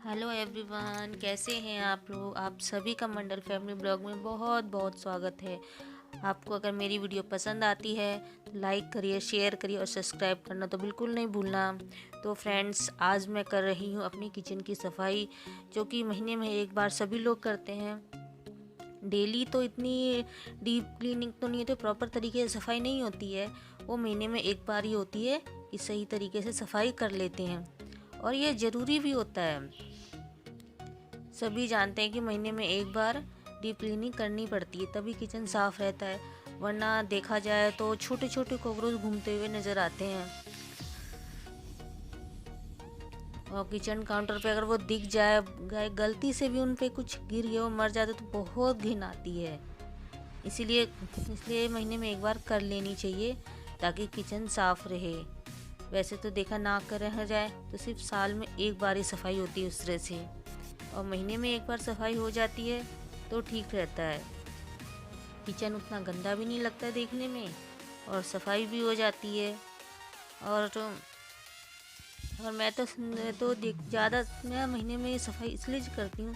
Hello everyone, कैसे हैं आप लोग। आप सभी का मंडल फैमिली ब्लॉग में बहुत बहुत स्वागत है। आपको अगर मेरी वीडियो पसंद आती है तो लाइक करिए, शेयर करिए और सब्सक्राइब करना तो बिल्कुल नहीं भूलना। तो फ्रेंड्स, आज मैं कर रही हूँ अपनी किचन की सफाई, जो कि महीने में एक बार सभी लोग करते हैं। डेली तो इतनी डीप क्लीनिंग तो नहीं होती, प्रॉपर तरीके से सफाई नहीं होती है। वो महीने में एक बार ही होती है कि सही तरीके से सफाई कर लेते हैं, और ये ज़रूरी भी होता है। सभी जानते हैं कि महीने में एक बार डीप क्लीनिंग करनी पड़ती है, तभी किचन साफ़ रहता है। वरना देखा जाए तो छोटे छोटे कॉकरोच घूमते हुए नज़र आते हैं, और किचन काउंटर पे अगर वो दिख जाए, गलती से भी उन पे कुछ गिर गया, वो मर जाते तो बहुत घिन आती है। इसीलिए इसलिए महीने में एक बार कर लेनी चाहिए, ताकि किचन साफ़ रहे। वैसे तो देखा ना कर रह जाए तो सिर्फ साल में एक बार ही सफाई होती है उस तरह से, और महीने में एक बार सफाई हो जाती है तो ठीक रहता है। किचन उतना गंदा भी नहीं लगता देखने में, और सफाई भी हो जाती है। और मैं तो ज़्यादा मैं महीने में सफाई इसलिए करती हूँ,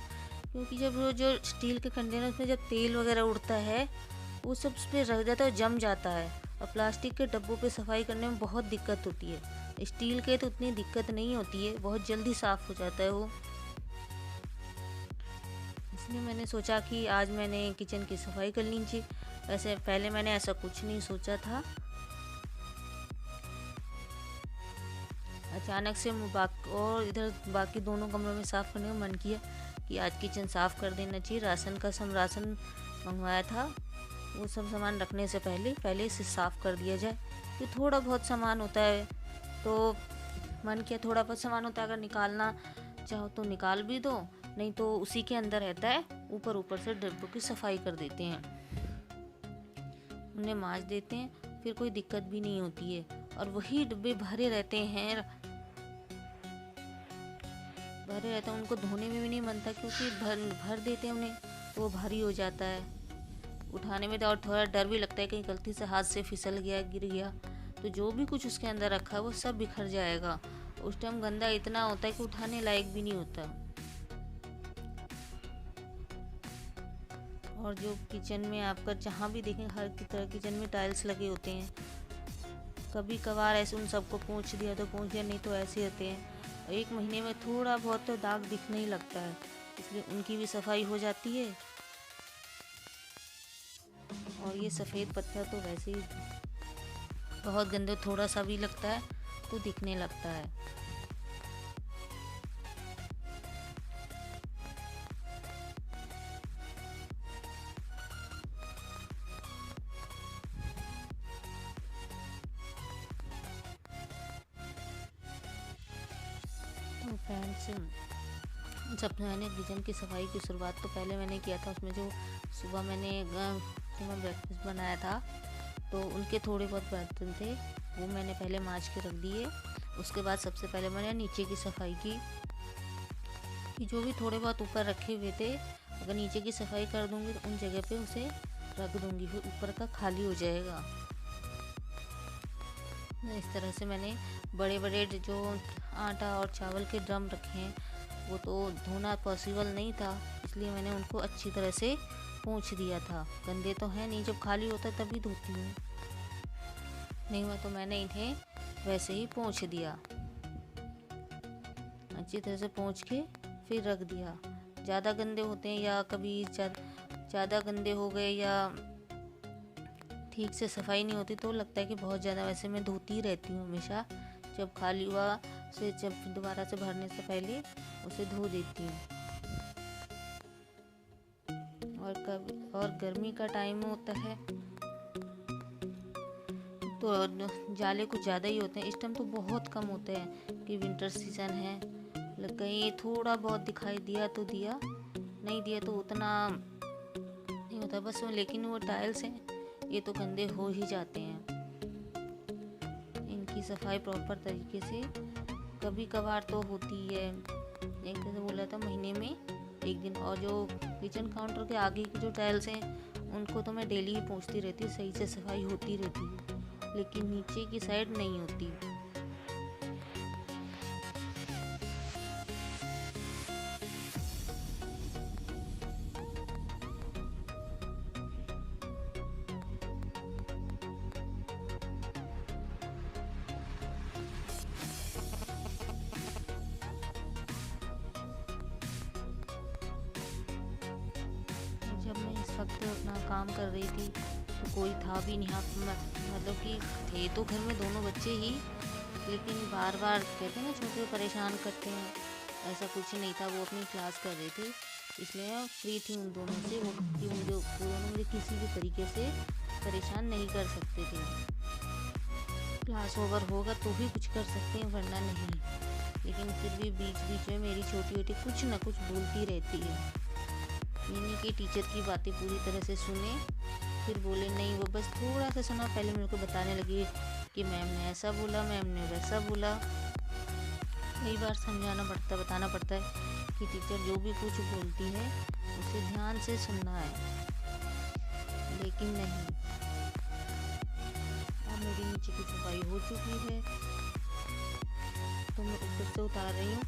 क्योंकि जब वो जो स्टील के कंटेनर में जब तेल वगैरह उड़ता है, वो सब उस पर रह जाता है, जम जाता है। और प्लास्टिक के डब्बों पे सफाई करने में बहुत दिक्कत होती है। स्टील के तो उतनी दिक्कत नहीं होती है, बहुत जल्दी साफ़ हो जाता है वो। इसलिए मैंने सोचा कि आज मैंने किचन की सफाई कर लीजिए। वैसे पहले मैंने ऐसा कुछ नहीं सोचा था, अचानक से और इधर बाकी दोनों कमरों में साफ़ करने का मन किया कि आज किचन साफ़ कर देना चाहिए। राशन मंगवाया था, वो सब सामान रखने से पहले इसे साफ़ कर दिया जाए। कि थोड़ा बहुत सामान होता है तो मन किया, थोड़ा बहुत सामान होता है, अगर निकालना चाहो तो निकाल भी दो, नहीं तो उसी के अंदर रहता है। ऊपर ऊपर से डब्बों की सफाई कर देते हैं, उन्हें मांज देते हैं, फिर कोई दिक्कत भी नहीं होती है। और वही डब्बे भरे रहते हैं, उनको धोने में भी नहीं बनता, क्योंकि भर देते हैं उन्हें, तो वो भारी हो जाता है। उठाने में तो और थोड़ा डर भी लगता है, कहीं गलती से हाथ से फिसल गया, गिर गया तो जो भी कुछ उसके अंदर रखा है वो सब बिखर जाएगा। उस टाइम गंदा इतना होता है कि उठाने लायक भी नहीं होता। और जो किचन में आपका जहाँ भी देखें, हर की तरह किचन में टाइल्स लगे होते हैं। कभी कभार ऐसे उन सबको पोंछ दिया तो पोंछ दिया, नहीं तो ऐसे होते हैं। एक महीने में थोड़ा बहुत तो दाग दिखने ही लगता है, इसलिए उनकी भी सफाई हो जाती है। और ये सफ़ेद पत्थर तो वैसे ही बहुत गंदे, थोड़ा सा भी लगता है तो दिखने लगता है। तो फ्रेंड्स, जब मैंने किचन की सफाई की शुरुआत तो पहले मैंने किया था, उसमें जो सुबह ब्रेकफास्ट बनाया था, तो उनके थोड़े बहुत बर्तन थे, वो मैंने पहले मांज के रख दिए। उसके बाद सबसे पहले मैंने नीचे की सफाई की, कि जो भी थोड़े बहुत ऊपर रखे हुए थे, अगर नीचे की सफाई कर दूंगी तो उन जगह पे उसे रख दूंगी, फिर ऊपर का खाली हो जाएगा। इस तरह से मैंने बड़े बड़े जो आटा और चावल के ड्रम रखे हैं, वो तो धोना पॉसिबल नहीं था, इसलिए मैंने उनको अच्छी तरह से पोंछ दिया था। गंदे तो हैं नहीं, जब खाली होता है तभी धोती हूँ, नहीं हुआ तो मैंने इन्हें वैसे ही पोंछ दिया। अच्छी तरह से पोंछ के फिर रख दिया। ज़्यादा गंदे होते हैं, या कभी ज़्यादा गंदे हो गए, या ठीक से सफाई नहीं होती, तो लगता है कि बहुत ज़्यादा। वैसे मैं धोती ही रहती हूँ हमेशा, जब खाली हुआ से जब दोबारा से भरने से पहले उसे धो देती हूँ। और गर्मी का टाइम होता है तो जाले कुछ ज़्यादा ही होते हैं। इस टाइम तो बहुत कम होते हैं कि विंटर सीजन है, कहीं थोड़ा बहुत दिखाई दिया तो दिया, नहीं दिया तो उतना नहीं होता बस। लेकिन वो टाइल्स हैं, ये तो गंदे हो ही जाते हैं। इनकी सफाई प्रॉपर तरीके से कभी कभार तो होती है, एक जैसे बोला था महीने में एक दिन। और जो किचन काउंटर के आगे की जो टाइल्स हैं, उनको तो मैं डेली ही पोंछती रहती हूँ, सही से सफाई होती रहती है, लेकिन नीचे की साइड नहीं होती। वक्त अपना काम कर रही थी, तो कोई था भी नहीं। हाँ मतलब कि थे तो घर में दोनों बच्चे ही, लेकिन बार बार कहते हैं ना छोटे परेशान करते हैं, ऐसा कुछ नहीं था। वो अपनी क्लास कर रहे थे, इसलिए फ्री थी उन दोनों से। वो कि मुझे किसी भी तरीके से परेशान नहीं कर सकते थे। क्लास ओवर होगा तो भी कुछ कर सकते हैं, वरना नहीं। लेकिन फिर भी बीच बीच में मेरी छोटी बेटी कुछ ना कुछ बोलती रहती है। मैंने कि टीचर की बातें पूरी तरह से सुने, फिर बोले नहीं, वो बस थोड़ा सा सुना। पहले मेरे को बताने लगी कि मैम ने ऐसा बोला, मैम ने वैसा बोला। कई बार समझाना पड़ता, बताना पड़ता है कि टीचर जो भी कुछ बोलती है उसे ध्यान से सुनना है, लेकिन नहीं। अब मेरी नीचे की सफाई हो चुकी है, तो मैं ऊपर से उतार रही हूँ।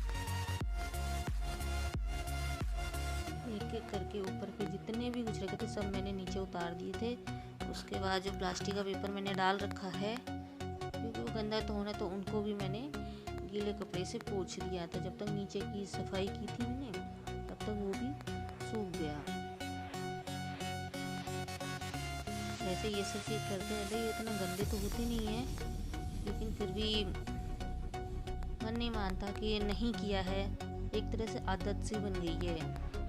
एक एक करके ऊपर के जितने भी कुछ रखे थे सब मैंने नीचे उतार दिए थे। उसके बाद जो प्लास्टिक का पेपर मैंने डाल रखा है, क्योंकि वो गंदा तो होना, तो उनको भी मैंने गीले कपड़े से पोंछ दिया था। जब तक नीचे की सफाई की थी मैंने, तब तक वो भी सूख गया। वैसे ये सब चीज़ करते रहते, ये इतना गंदे तो होते नहीं है, लेकिन फिर भी मन नहीं मानता कि ये नहीं किया है। एक तरह से आदत सी बन गई है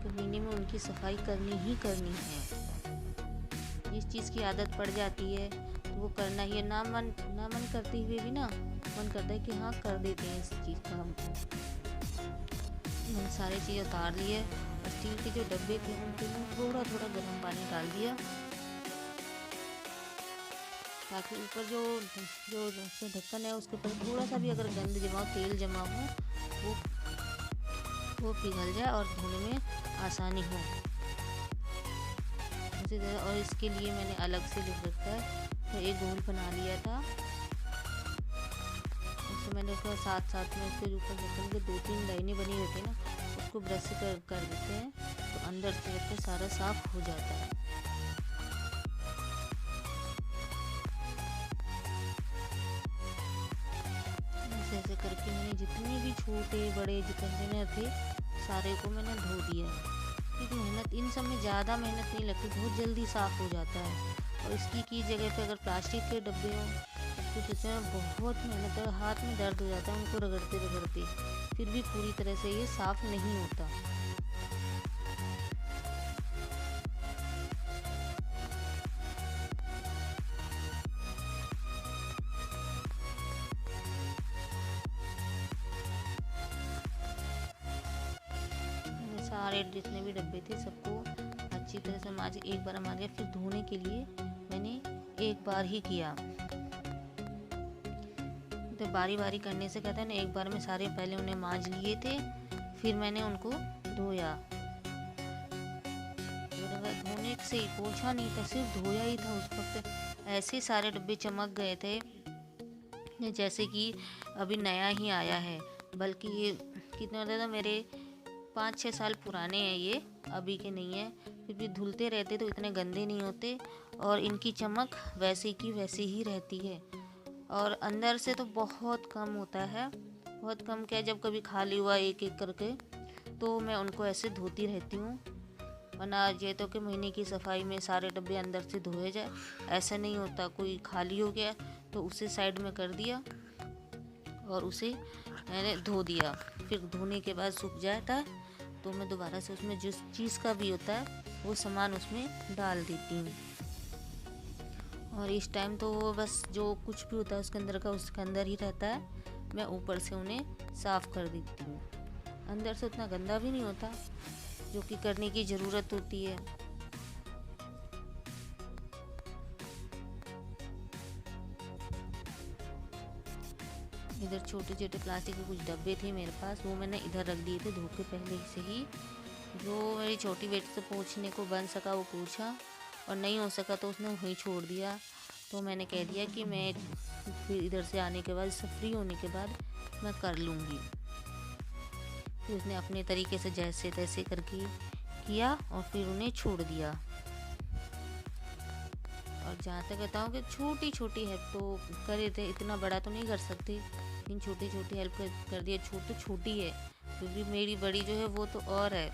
कि महीने में उनकी सफाई करनी ही करनी है। इस चीज़ की आदत पड़ जाती है तो वो करना ही है। ना मन करते हुए भी ना मन करता है कि हाँ कर देते हैं इस चीज़ का हमको। मैंने सारी चीज़ उतार ली है, और स्टील के जो डब्बे थे उनके में थोड़ा थोड़ा गर्म पानी डाल दिया, ताकि ऊपर जो जो ढक्कन है उसके ऊपर थोड़ा सा भी अगर गंद जमा हो, तेल जमा हो, वो पिघल जाए और धोने में आसानी हो। उसी तरह, और इसके लिए मैंने अलग से लिख रखा है। तो एक गोल बना लिया था, उसको मैंने उसका साथ में उसके ऊपर ढक्कन के 2-3 लाइनें बनी रहती है ना, उसको ब्रश से कर देते हैं, तो अंदर से रखकर सारा साफ हो जाता है। ऐसे करके मैंने जितने भी छोटे बड़े कंटेनर थे सारे को मैंने धो दिया है। क्योंकि मेहनत इन सब में ज़्यादा मेहनत नहीं लगती, बहुत जल्दी साफ़ हो जाता है। और इसकी की जगह पे अगर प्लास्टिक के डब्बे हों तो सच में बहुत मेहनत है, हाथ में दर्द हो जाता है उनको रगड़ते, फिर भी पूरी तरह से ये साफ़ नहीं होता। सारे जितने भी डब्बे थे सबको अच्छी तरह से माज एक बार मार दिया। फिर धोने के लिए मैंने एक बार ही किया। तो बारी बारी करने से कहते हैं ना, एक बार में सारे पहले उन्हें माज लिए थे, फिर मैंने उनको धोया। धोने से ही पोंछा नहीं था, सिर्फ धोया ही था। उस वक्त ऐसे सारे डब्बे चमक गए थे जैसे कि अभी नया ही आया है। बल्कि ये कितना ज़्यादा मेरे 5-6 साल पुराने हैं, ये अभी के नहीं है। फिर भी धुलते रहते तो इतने गंदे नहीं होते, और इनकी चमक वैसे की वैसी ही रहती है। और अंदर से तो बहुत कम होता है, बहुत कम। क्या जब कभी खाली हुआ एक एक करके तो मैं उनको ऐसे धोती रहती हूँ, वरना ये तो कि महीने की सफाई में सारे डब्बे अंदर से धोए जाए, ऐसा नहीं होता। कोई खाली हो गया तो उसे साइड में कर दिया और उसे मैंने धो दिया। फिर धोने के बाद सूख जाता है तो मैं दोबारा से उसमें जिस चीज़ का भी होता है वो सामान उसमें डाल देती हूँ। और इस टाइम तो बस जो कुछ भी होता है उसके अंदर का उसके अंदर ही रहता है, मैं ऊपर से उन्हें साफ़ कर देती हूँ। अंदर से उतना गंदा भी नहीं होता जो कि करने की ज़रूरत होती है। इधर छोटे छोटे प्लास्टिक के कुछ डब्बे थे मेरे पास, वो मैंने इधर रख दिए थे धो के पहले से ही। जो मेरी छोटी बेटी से पूछने को बन सका वो पूछा, और नहीं हो सका तो उसने वहीं छोड़ दिया। तो मैंने कह दिया कि मैं फिर इधर से आने के बाद, इससे फ्री होने के बाद मैं कर लूँगी। फिर उसने अपने तरीके से जैसे तैसे करके किया और फिर उन्हें छोड़ दिया। और जहाँ तक बताऊँ कि छोटी छोटी हेल्प तो करे थे, इतना बड़ा तो नहीं कर सकती, लेकिन छोटी छोटी हेल्प कर दिया। तो छोटी है, क्योंकि मेरी बड़ी जो है वो तो और है,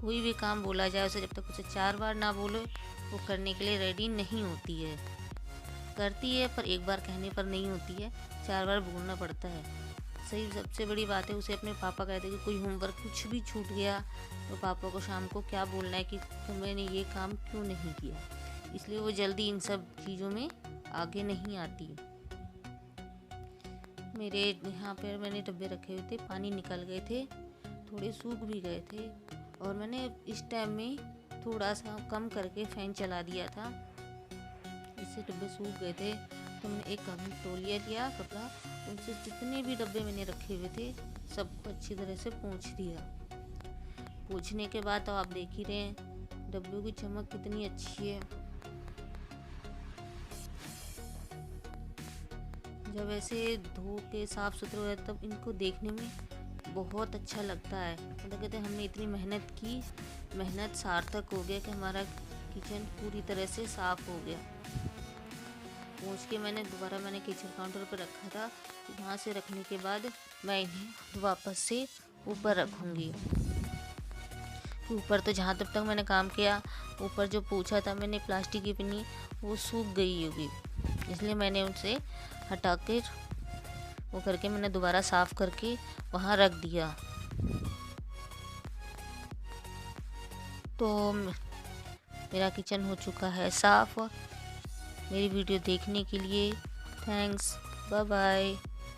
कोई भी काम बोला जाए उसे, जब तक उसे 4 बार ना बोलो वो करने के लिए रेडी नहीं होती है। करती है पर एक बार कहने पर नहीं होती है, 4 बार बोलना पड़ता है। सही सबसे बड़ी बात है, उसे अपने पापा कहते कि कोई होमवर्क कुछ भी छूट गया तो पापा को शाम को क्या बोलना है कि मैंने ये काम क्यों नहीं किया, इसलिए वो जल्दी इन सब चीज़ों में आगे नहीं आती। मेरे यहाँ पर मैंने डब्बे रखे हुए थे, पानी निकल गए थे, थोड़े सूख भी गए थे और मैंने इस टाइम में थोड़ा सा कम करके फ़ैन चला दिया था, इससे डब्बे सूख गए थे। तो मैंने एक तौलिया लिया कपड़ा, उनसे जितने भी डब्बे मैंने रखे हुए थे सबको अच्छी तरह से पोंछ दिया। पोंछने के बाद तो आप देख ही रहे हैं डब्बों की चमक कितनी अच्छी है। जब ऐसे धो के साफ़ सुथरे हो जाए तब इनको देखने में बहुत अच्छा लगता है। मतलब कहते हैं हमने इतनी मेहनत की, मेहनत सार्थक हो गया कि हमारा किचन पूरी तरह से साफ़ हो गया। पोंछ के मैंने किचन काउंटर पर रखा था, वहाँ से रखने के बाद मैं इन्हें वापस से ऊपर रखूँगी। ऊपर तो जहाँ तक मैंने काम किया, ऊपर जो पोंछा था मैंने प्लास्टिक की पन्नी, वो सूख गई होगी, इसलिए मैंने उनसे हटा कर वो करके मैंने दोबारा साफ़ करके वहाँ रख दिया। तो मेरा किचन हो चुका है साफ़। मेरी वीडियो देखने के लिए थैंक्स, बाय बाय।